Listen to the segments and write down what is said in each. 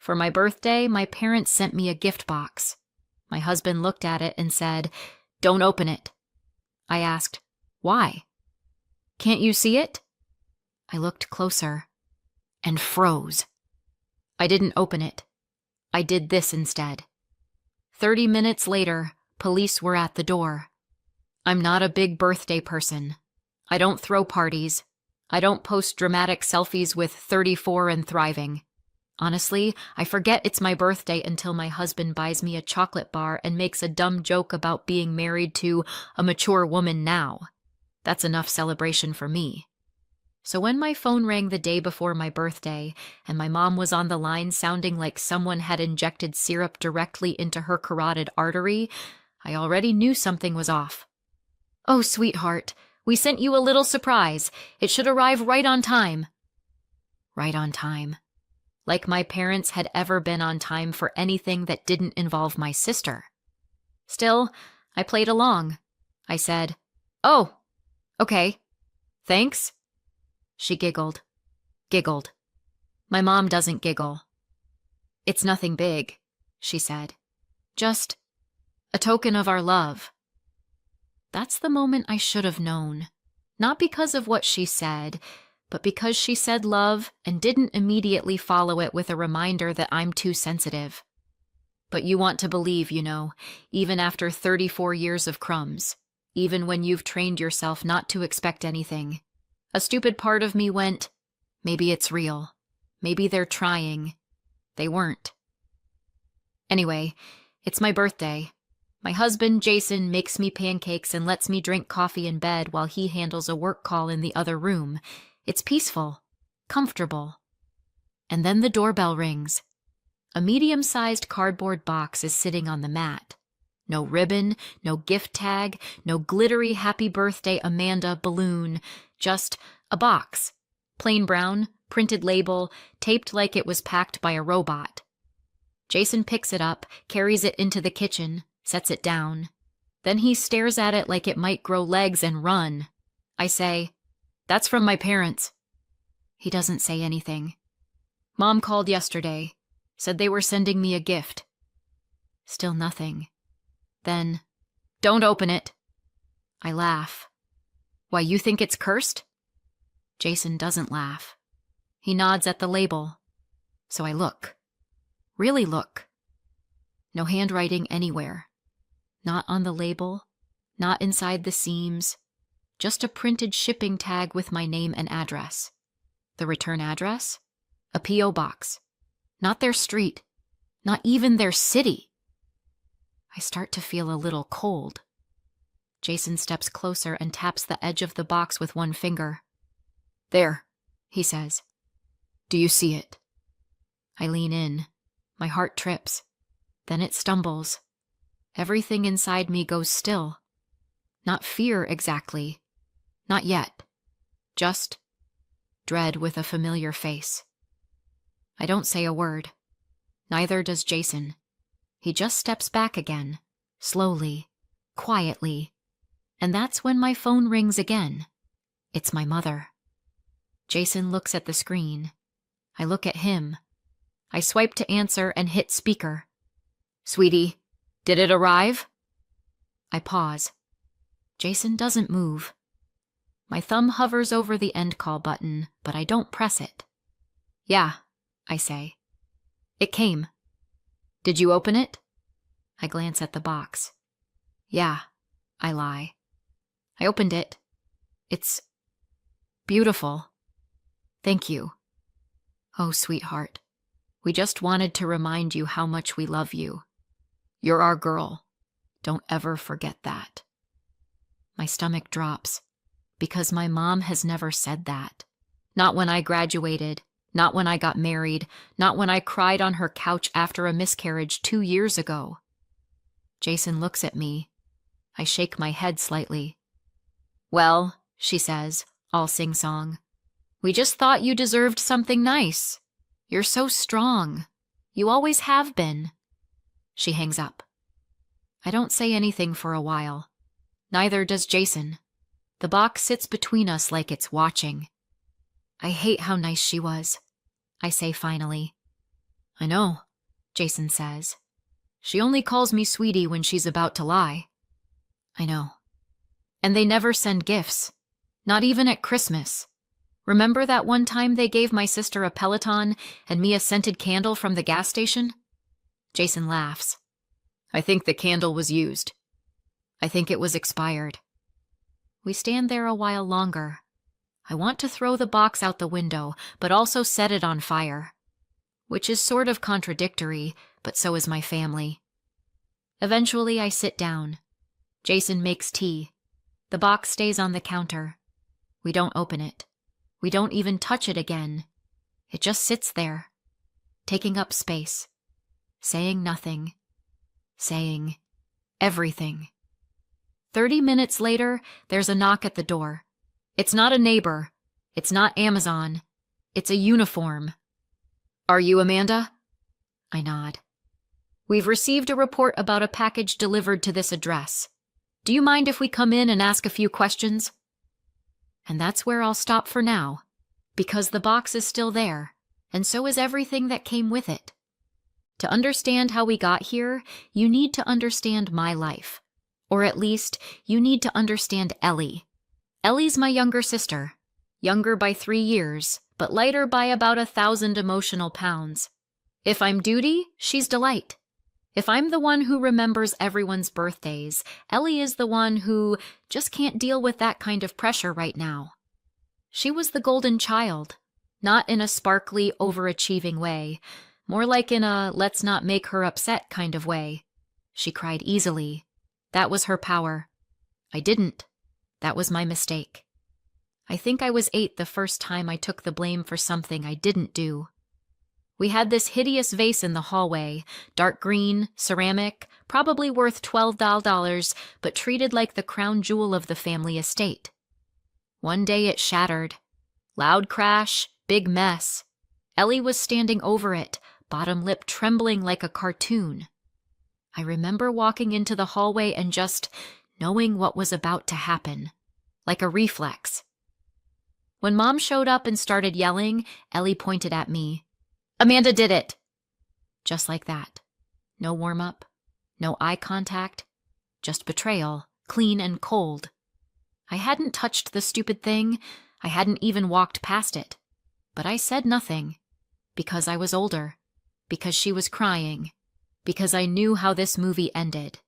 For my birthday, my parents sent me a gift box. My husband looked at it and said, "Don't open it." I asked, "Why?" "Can't you see it?" I looked closer and froze. I didn't open it. I did this instead. 30 minutes later, police were at the door. I'm not a big birthday person. I don't throw parties. I don't post dramatic selfies with 34 and thriving. Honestly, I forget it's my birthday until my husband buys me a chocolate bar and makes a dumb joke about being married to a mature woman now. That's enough celebration for me. So when my phone rang the day before my birthday, and my mom was on the line sounding like someone had injected syrup directly into her carotid artery, I already knew something was off. "Oh, sweetheart, we sent you a little surprise. It should arrive right on time." Right on time. Like my parents had ever been on time for anything that didn't involve my sister. Still, I played along. I said, "Oh, okay. Thanks." She giggled. My mom doesn't giggle. "It's nothing big," she said. "Just a token of our love." That's the moment I should have known. Not because of what she said, but because she said love and didn't immediately follow it with a reminder that I'm too sensitive. But you want to believe, even after 34 years of crumbs, even when you've trained yourself not to expect anything. A stupid part of me went, maybe it's real. Maybe they're trying. They weren't. Anyway, it's my birthday. My husband, Jason, makes me pancakes and lets me drink coffee in bed while he handles a work call in the other room. It's peaceful, comfortable. And then the doorbell rings. A medium-sized cardboard box is sitting on the mat. No ribbon, no gift tag, no glittery happy birthday Amanda balloon, just a box. Plain brown, printed label, taped like it was packed by a robot. Jason picks it up, carries it into the kitchen, sets it down. Then he stares at it like it might grow legs and run. I say, "That's from my parents." He doesn't say anything. "Mom called yesterday, said they were sending me a gift." Still nothing. Then, "Don't open it." I laugh. "Why, you think it's cursed?" Jason doesn't laugh. He nods at the label. So I look. Really look. No handwriting anywhere. Not on the label, not inside the seams. Just a printed shipping tag with my name and address. The return address? A P.O. box. Not their street. Not even their city. I start to feel a little cold. Jason steps closer and taps the edge of the box with one finger. "There," he says. "Do you see it?" I lean in. My heart trips. Then it stumbles. Everything inside me goes still. Not fear exactly. Not yet. Just dread with a familiar face. I don't say a word. Neither does Jason. He just steps back again, slowly, quietly. And that's when my phone rings again. It's my mother. Jason looks at the screen. I look at him. I swipe to answer and hit speaker. "Sweetie, did it arrive?" I pause. Jason doesn't move. My thumb hovers over the end call button, but I don't press it. "Yeah," I say. "It came." "Did you open it?" I glance at the box. "Yeah," I lie. "I opened it. It's beautiful. Thank you. Oh, sweetheart, we just wanted to remind you how much we love you. You're our girl. Don't ever forget that." My stomach drops, because my mom has never said that. Not when I graduated, not when I got married, not when I cried on her couch after a miscarriage 2 years ago. Jason looks at me. I shake my head slightly. "Well," she says, all sing-song, "we just thought you deserved something nice. You're so strong. You always have been." She hangs up. I don't say anything for a while. Neither does Jason. The box sits between us like it's watching. "I hate how nice she was," I say finally. I know, Jason says. She only calls me sweetie when she's about to lie. I know. And they never send gifts. Not even at Christmas. Remember that one time they gave my sister a Peloton and me a scented candle from the gas station? Jason laughs. I think the candle was used. I think it was expired. We stand there a while longer. I want to throw the box out the window, but also set it on fire. Which is sort of contradictory, but so is my family. Eventually, I sit down. Jason makes tea. The box stays on the counter. We don't open it. We don't even touch it again. It just sits there, taking up space, saying nothing, saying everything. 30 minutes later, there's a knock at the door. It's not a neighbor. It's not Amazon. It's a uniform. Are you Amanda? I nod. We've received a report about a package delivered to this address. Do you mind if we come in and ask a few questions? And that's where I'll stop for now, because the box is still there, and so is everything that came with it. To understand how we got here, you need to understand my life. Or at least, you need to understand Ellie. Ellie's my younger sister. Younger by 3 years, but lighter by about 1,000 emotional pounds. If I'm duty, she's delight. If I'm the one who remembers everyone's birthdays, Ellie is the one who just can't deal with that kind of pressure right now. She was the golden child, not in a sparkly, overachieving way, more like in a let's not make her upset kind of way. She cried easily. That was her power. I didn't. That was my mistake. I think I was 8 the first time I took the blame for something I didn't do. We had this hideous vase in the hallway, dark green, ceramic, probably worth $12, but treated like the crown jewel of the family estate. One day it shattered. Loud crash, big mess. Ellie was standing over it, bottom lip trembling like a cartoon. I remember walking into the hallway and just knowing what was about to happen, like a reflex. When Mom showed up and started yelling, Ellie pointed at me. Amanda did it! Just like that. No warm-up, no eye contact, just betrayal, clean and cold. I hadn't touched the stupid thing, I hadn't even walked past it. But I said nothing, because I was older, because she was crying, because I knew how this movie ended.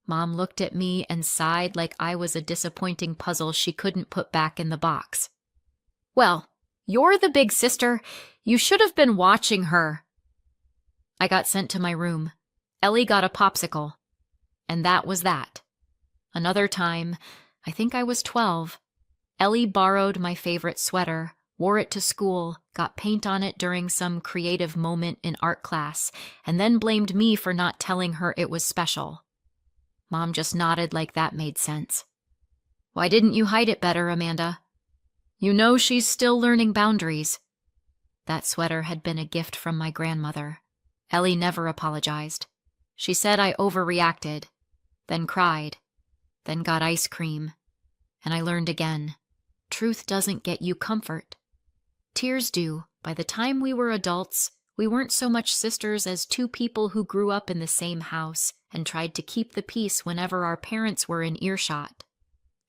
Mom looked at me and sighed like I was a disappointing puzzle she couldn't put back in the box. Well, you're the big sister. You should have been watching her. I got sent to my room. Ellie got a popsicle. And that was that. Another time, I think I was 12, Ellie borrowed my favorite sweater, wore it to school, got paint on it during some creative moment in art class, and then blamed me for not telling her it was special. Mom just nodded like that made sense. Why didn't you hide it better, Amanda? You know she's still learning boundaries. That sweater had been a gift from my grandmother. Ellie never apologized. She said I overreacted, then cried, then got ice cream. And I learned again. Truth doesn't get you comfort. Tears do. By the time we were adults, we weren't so much sisters as 2 people who grew up in the same house and tried to keep the peace whenever our parents were in earshot.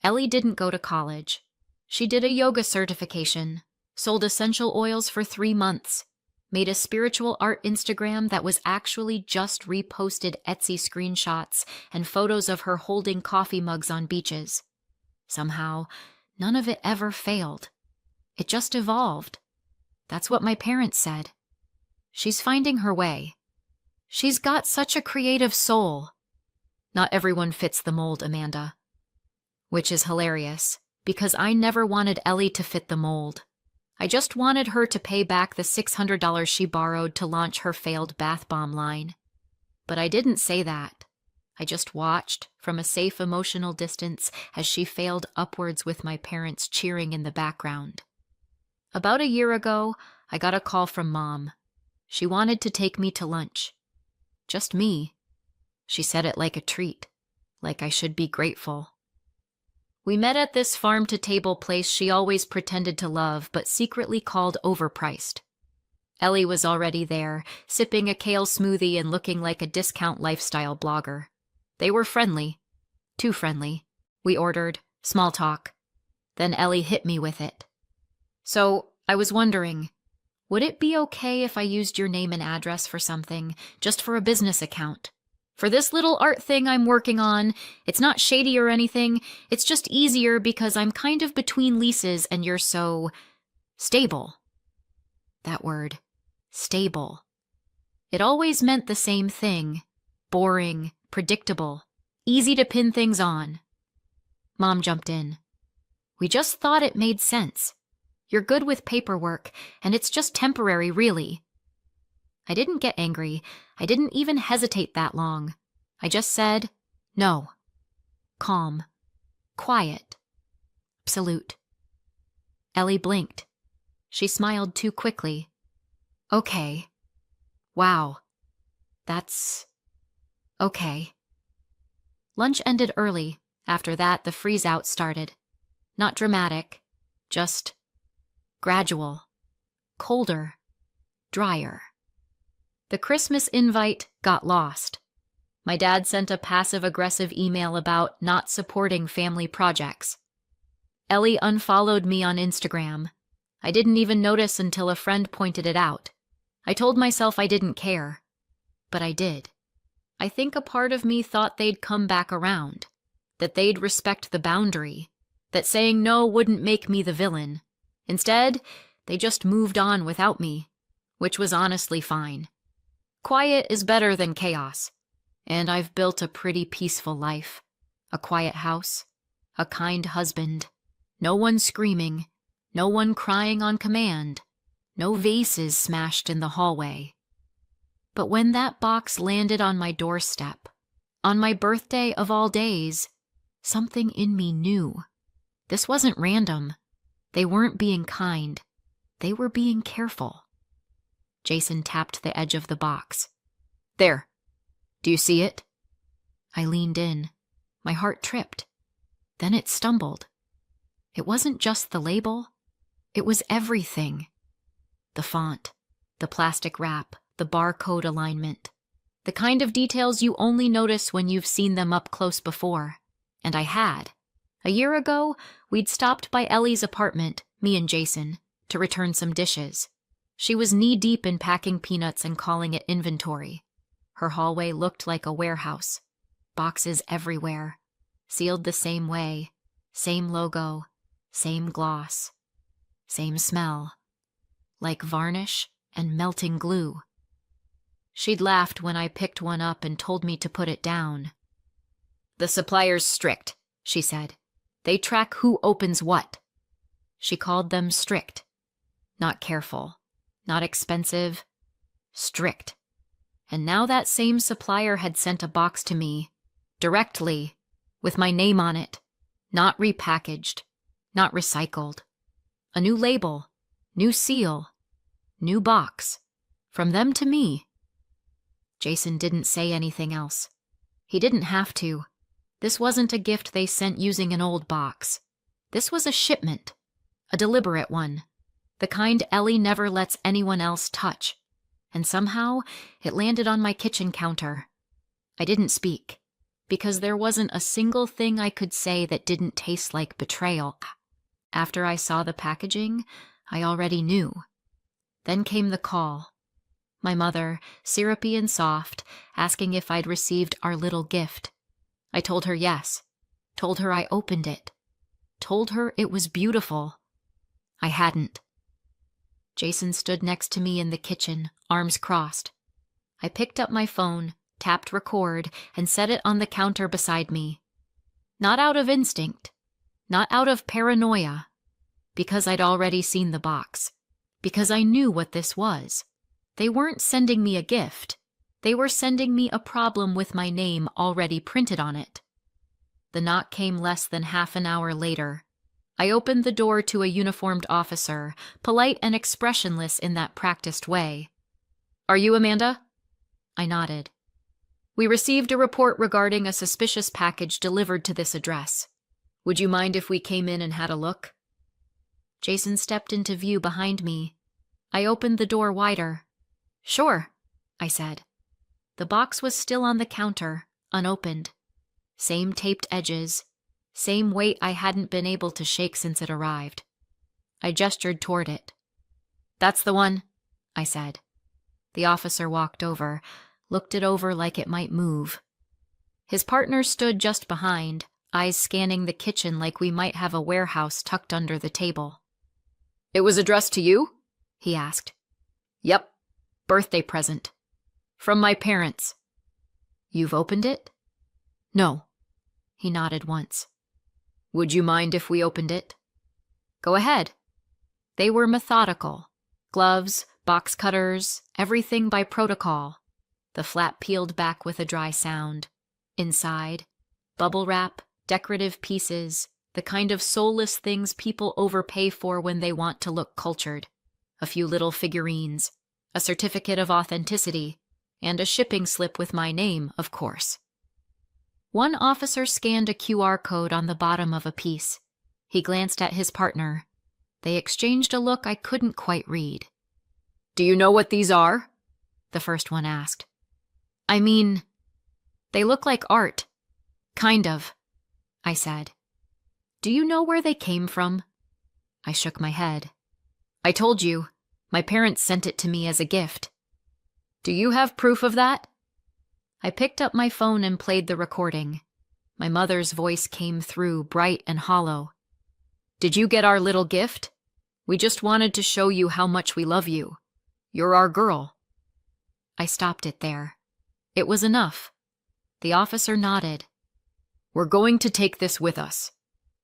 Ellie didn't go to college. She did a yoga certification, sold essential oils for 3 months, made a spiritual art Instagram that was actually just reposted Etsy screenshots and photos of her holding coffee mugs on beaches. Somehow, none of it ever failed. It just evolved. That's what my parents said. She's finding her way. She's got such a creative soul. Not everyone fits the mold, Amanda. Which is hilarious, because I never wanted Ellie to fit the mold. I just wanted her to pay back the $600 she borrowed to launch her failed bath bomb line. But I didn't say that. I just watched from a safe emotional distance as she failed upwards with my parents cheering in the background. About a year ago, I got a call from Mom. She wanted to take me to lunch. Just me. She said it like a treat, like I should be grateful. We met at this farm-to-table place she always pretended to love but secretly called overpriced. Ellie was already there, sipping a kale smoothie and looking like a discount lifestyle blogger. They were friendly. Too friendly. We ordered. Small talk. Then Ellie hit me with it. So, I was wondering, would it be okay if I used your name and address for something, just for a business account? For this little art thing I'm working on, it's not shady or anything, it's just easier because I'm kind of between leases and you're so stable. That word, stable. It always meant the same thing. Boring, predictable, easy to pin things on. Mom jumped in. We just thought it made sense. You're good with paperwork, and it's just temporary, really. I didn't get angry. I didn't even hesitate that long. I just said, no. Calm. Quiet. Absolute. Ellie blinked. She smiled too quickly. Okay. Wow. That's okay. Lunch ended early. After that, the freeze-out started. Not dramatic, just gradual, colder, drier. The Christmas invite got lost. My dad sent a passive-aggressive email about not supporting family projects. Ellie unfollowed me on Instagram. I didn't even notice until a friend pointed it out. I told myself I didn't care, but I did. I think a part of me thought they'd come back around, that they'd respect the boundary, that saying no wouldn't make me the villain. Instead, they just moved on without me, which was honestly fine. Quiet is better than chaos, and I've built a pretty peaceful life. A quiet house, a kind husband, no one screaming, no one crying on command, no vases smashed in the hallway. But when that box landed on my doorstep, on my birthday of all days, something in me knew. This wasn't random. They weren't being kind. They were being careful. Jason tapped the edge of the box. There. Do you see it? I leaned in. My heart tripped. Then it stumbled. It wasn't just the label. It was everything. The font, the plastic wrap, the barcode alignment. The kind of details you only notice when you've seen them up close before. And I had. A year ago, we'd stopped by Ellie's apartment, me and Jason, to return some dishes. She was knee-deep in packing peanuts and calling it inventory. Her hallway looked like a warehouse. Boxes everywhere. Sealed the same way. Same logo. Same gloss. Same smell. Like varnish and melting glue. She'd laughed when I picked one up and told me to put it down. The supplier's strict, she said. They track who opens what. She called them strict. Not careful. Not expensive. Strict. And now that same supplier had sent a box to me, directly, with my name on it, not repackaged, not recycled. A new label, new seal, new box, from them to me. Jason didn't say anything else. He didn't have to. This wasn't a gift they sent using an old box. This was a shipment, a deliberate one, the kind Ellie never lets anyone else touch. And somehow, it landed on my kitchen counter. I didn't speak, because there wasn't a single thing I could say that didn't taste like betrayal. After I saw the packaging, I already knew. Then came the call. My mother, syrupy and soft, asking if I'd received our little gift. I told her yes. Told her I opened it. Told her it was beautiful. I hadn't. Jason stood next to me in the kitchen, arms crossed. I picked up my phone, tapped record, and set it on the counter beside me. Not out of instinct, not out of paranoia, because I'd already seen the box, because I knew what this was. They weren't sending me a gift. They were sending me a problem with my name already printed on it. The knock came less than half an hour later. I opened the door to a uniformed officer, polite and expressionless in that practiced way. Are you Amanda? I nodded. We received a report regarding a suspicious package delivered to this address. Would you mind if we came in and had a look? Jason stepped into view behind me. I opened the door wider. "Sure," I said. The box was still on the counter, unopened. Same taped edges, same weight I hadn't been able to shake since it arrived. I gestured toward it. "That's the one," I said. The officer walked over, looked it over like it might move. His partner stood just behind, eyes scanning the kitchen like we might have a warehouse tucked under the table. "It was addressed to you?" he asked. "Yep. Birthday present. From my parents." "You've opened it?" "No." He nodded once. "Would you mind if we opened it?" "Go ahead." They were methodical. Gloves, box cutters, everything by protocol. The flap peeled back with a dry sound. Inside, bubble wrap, decorative pieces, the kind of soulless things people overpay for when they want to look cultured. A few little figurines, a certificate of authenticity, and a shipping slip with my name, of course. One officer scanned a QR code on the bottom of a piece. He glanced at his partner. They exchanged a look I couldn't quite read. "Do you know what these are?" the first one asked. "I mean, they look like art. Kind of," I said. "Do you know where they came from?" I shook my head. "I told you, my parents sent it to me as a gift." "Do you have proof of that?" I picked up my phone and played the recording. My mother's voice came through, bright and hollow. "Did you get our little gift? We just wanted to show you how much we love you. You're our girl." I stopped it there. It was enough. The officer nodded. "We're going to take this with us.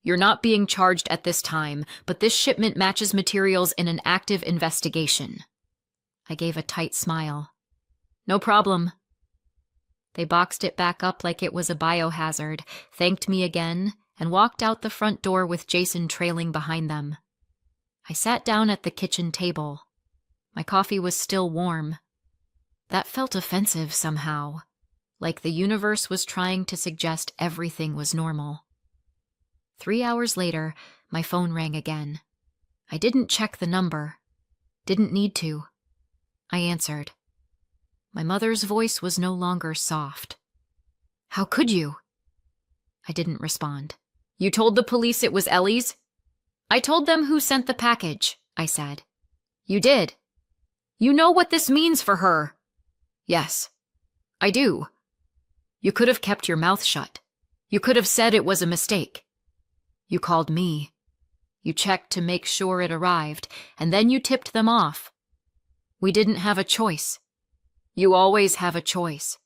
You're not being charged at this time, but this shipment matches materials in an active investigation." I gave a tight smile. "No problem." They boxed it back up like it was a biohazard, thanked me again, and walked out the front door with Jason trailing behind them. I sat down at the kitchen table. My coffee was still warm. That felt offensive somehow, like the universe was trying to suggest everything was normal. 3 hours later, my phone rang again. I didn't check the number. Didn't need to. I answered. My mother's voice was no longer soft. "How could you?" I didn't respond. "You told the police it was Ellie's?" "I told them who sent the package," I said. "You did? You know what this means for her." "Yes, I do." "You could have kept your mouth shut. You could have said it was a mistake. You called me. You checked to make sure it arrived, and then you tipped them off. We didn't have a choice. You always have a choice.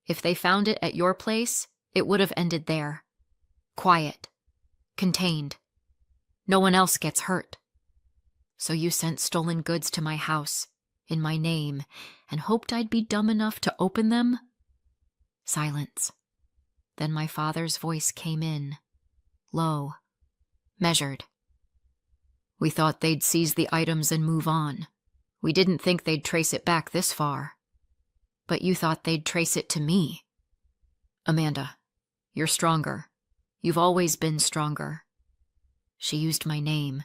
If they found it at your place, it would have ended there. Quiet. Contained. No one else gets hurt. So you sent stolen goods to my house, in my name, and hoped I'd be dumb enough to open them?" Silence. Then my father's voice came in, low, measured. "We thought they'd seize the items and move on. We didn't think they'd trace it back this far. But you thought they'd trace it to me. Amanda, you're stronger. You've always been stronger. She used my name.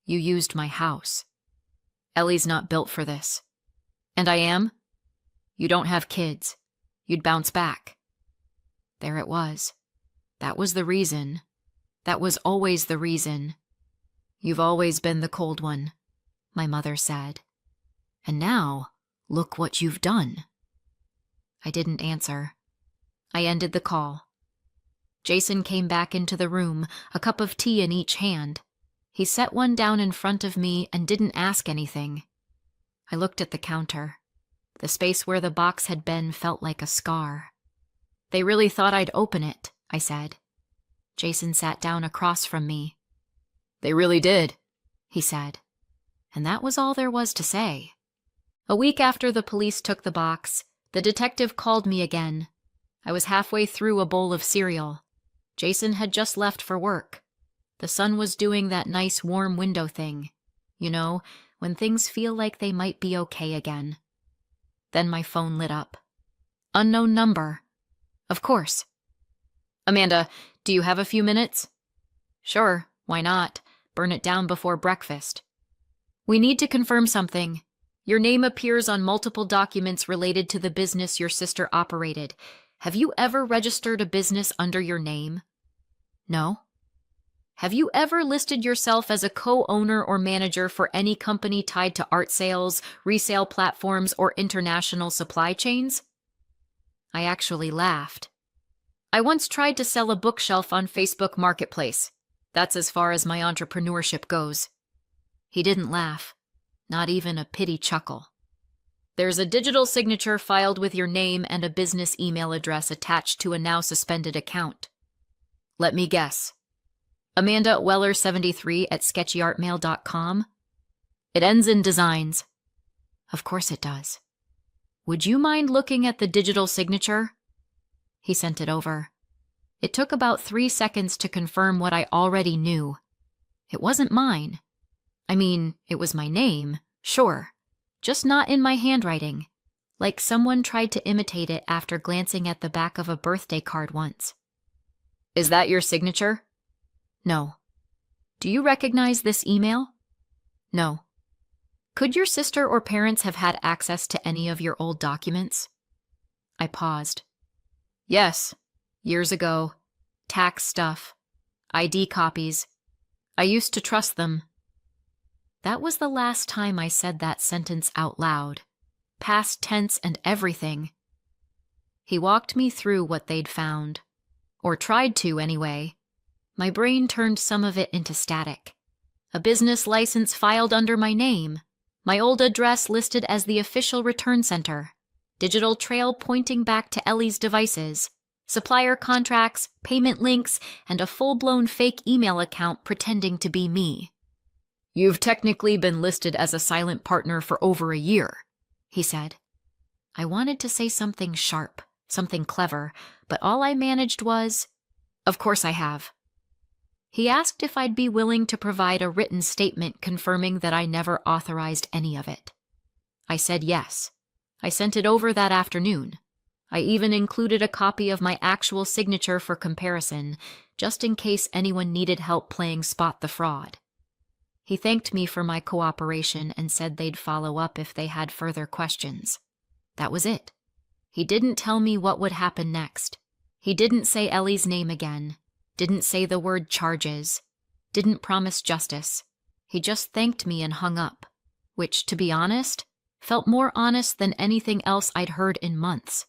You used my house. Ellie's not built for this. And I am? You don't have kids. You'd bounce back." There it was. That was the reason. That was always the reason. "You've always been the cold one," my mother said. "And now, look what you've done." I didn't answer. I ended the call. Jason came back into the room, a cup of tea in each hand. He set one down in front of me and didn't ask anything. I looked at the counter. The space where the box had been felt like a scar. "They really thought I'd open it," I said. Jason sat down across from me. "They really did," he said. And that was all there was to say. A week after the police took the box, the detective called me again. I was halfway through a bowl of cereal. Jason had just left for work. The sun was doing that nice warm window thing. You know, when things feel like they might be okay again. Then my phone lit up. Unknown number. Of course. "Amanda, do you have a few minutes?" "Sure, why not? Burn it down before breakfast." We need to confirm something. Your name appears on multiple documents related to the business your sister operated. Have you ever registered a business under your name? No. Have you ever listed yourself as a co-owner or manager for any company tied to art sales, resale platforms, or international supply chains? I actually laughed. I once tried to sell a bookshelf on Facebook Marketplace. That's as far as my entrepreneurship goes. He didn't laugh, not even a pity chuckle. There's a digital signature filed with your name and a business email address attached to a now suspended account. Let me guess. Amanda Weller 73 at sketchyartmail.com? It ends in designs. Of course it does. Would you mind looking at the digital signature? He sent it over. It took about 3 seconds to confirm what I already knew. It wasn't mine. I mean, it was my name, sure, just not in my handwriting, like someone tried to imitate it after glancing at the back of a birthday card once. Is that your signature? No. Do you recognize this email? No. Could your sister or parents have had access to any of your old documents? I paused. Yes, years ago. Tax stuff. ID copies. I used to trust them. That was the last time I said that sentence out loud. Past tense and everything. He walked me through what they'd found. Or tried to, anyway. My brain turned some of it into static. A business license filed under my name. My old address listed as the official return center. Digital trail pointing back to Ellie's devices. Supplier contracts, payment links, and a full-blown fake email account pretending to be me. You've technically been listed as a silent partner for over a year, he said. I wanted to say something sharp, something clever, but all I managed was, of course I have. He asked if I'd be willing to provide a written statement confirming that I never authorized any of it. I said yes. I sent it over that afternoon. I even included a copy of my actual signature for comparison, just in case anyone needed help playing Spot the Fraud. He thanked me for my cooperation and said they'd follow up if they had further questions. That was it. He didn't tell me what would happen next. He didn't say Ellie's name again. Didn't say the word charges. Didn't promise justice. He just thanked me and hung up, which, to be honest, felt more honest than anything else I'd heard in months.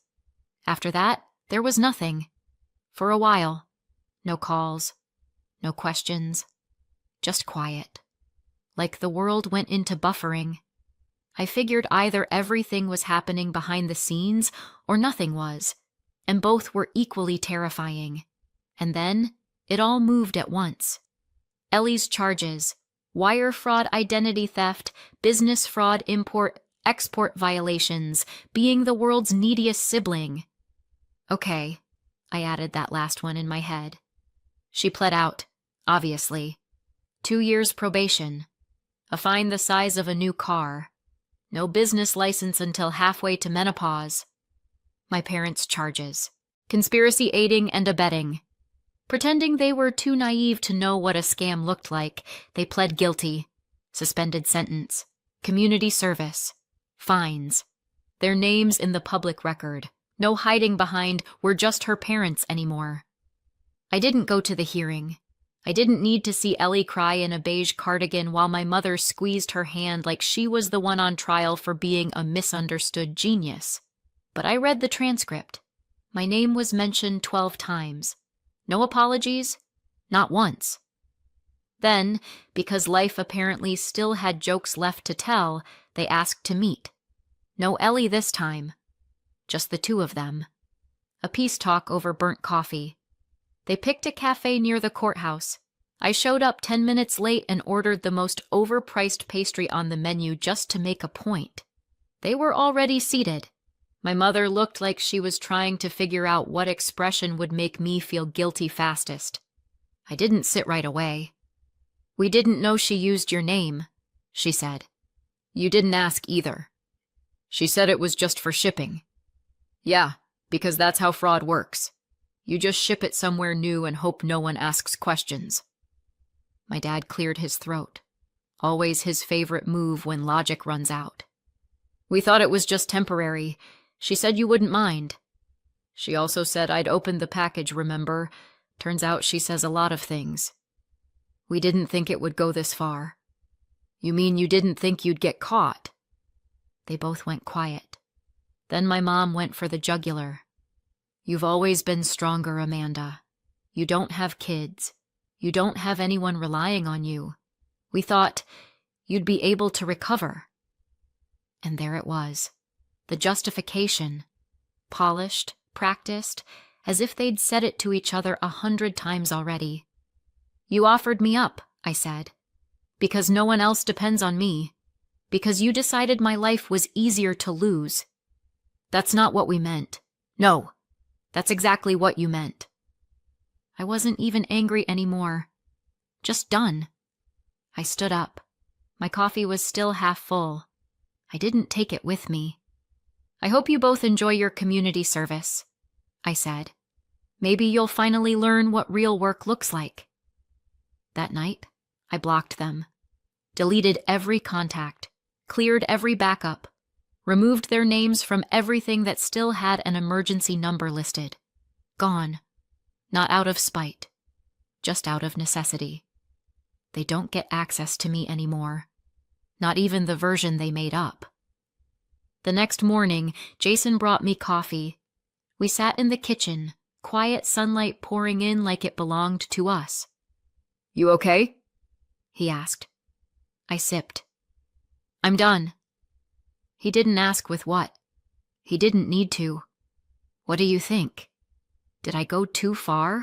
After that, there was nothing. For a while. No calls. No questions. Just quiet. Like the world went into buffering. I figured either everything was happening behind the scenes or nothing was, and both were equally terrifying. And then, it all moved at once. Ellie's charges, wire fraud, identity theft, business fraud, import-export violations, being the world's neediest sibling. Okay, I added that last one in my head. She pled out, obviously. 2 years probation. A fine the size of a new car. No business license until halfway to menopause. My parents' charges. Conspiracy aiding and abetting. Pretending they were too naive to know what a scam looked like, they pled guilty. Suspended sentence. Community service. Fines. Their names in the public record. No hiding behind, we're just her parents anymore. I didn't go to the hearing. I didn't need to see Ellie cry in a beige cardigan while my mother squeezed her hand like she was the one on trial for being a misunderstood genius. But I read the transcript. My name was mentioned 12 times. No apologies, not once. Then, because life apparently still had jokes left to tell, they asked to meet. No Ellie this time. Just the two of them. A peace talk over burnt coffee. They picked a cafe near the courthouse. I showed up 10 minutes late and ordered the most overpriced pastry on the menu just to make a point. They were already seated. My mother looked like she was trying to figure out what expression would make me feel guilty fastest. I didn't sit right away. We didn't know she used your name, she said. You didn't ask either. She said it was just for shipping. Yeah, because that's how fraud works. You just ship it somewhere new and hope no one asks questions. My dad cleared his throat. Always his favorite move when logic runs out. We thought it was just temporary. She said you wouldn't mind. She also said I'd opened the package, remember? Turns out she says a lot of things. We didn't think it would go this far. You mean you didn't think you'd get caught? They both went quiet. Then my mom went for the jugular. You've always been stronger, Amanda. You don't have kids. You don't have anyone relying on you. We thought you'd be able to recover. And there it was. The justification. Polished, practiced, as if they'd said it to each other 100 times already. You offered me up, I said, because no one else depends on me, because you decided my life was easier to lose. That's not what we meant. No, that's exactly what you meant. I wasn't even angry anymore. Just done. I stood up. My coffee was still half full. I didn't take it with me. I hope you both enjoy your community service, I said. Maybe you'll finally learn what real work looks like. That night, I blocked them, deleted every contact, cleared every backup, removed their names from everything that still had an emergency number listed. Gone. Not out of spite, just out of necessity. They don't get access to me anymore. Not even the version they made up. The next morning, Jason brought me coffee. We sat in the kitchen, quiet sunlight pouring in like it belonged to us. You okay? He asked. I sipped. I'm done. He didn't ask with what. He didn't need to. What do you think? Did I go too far?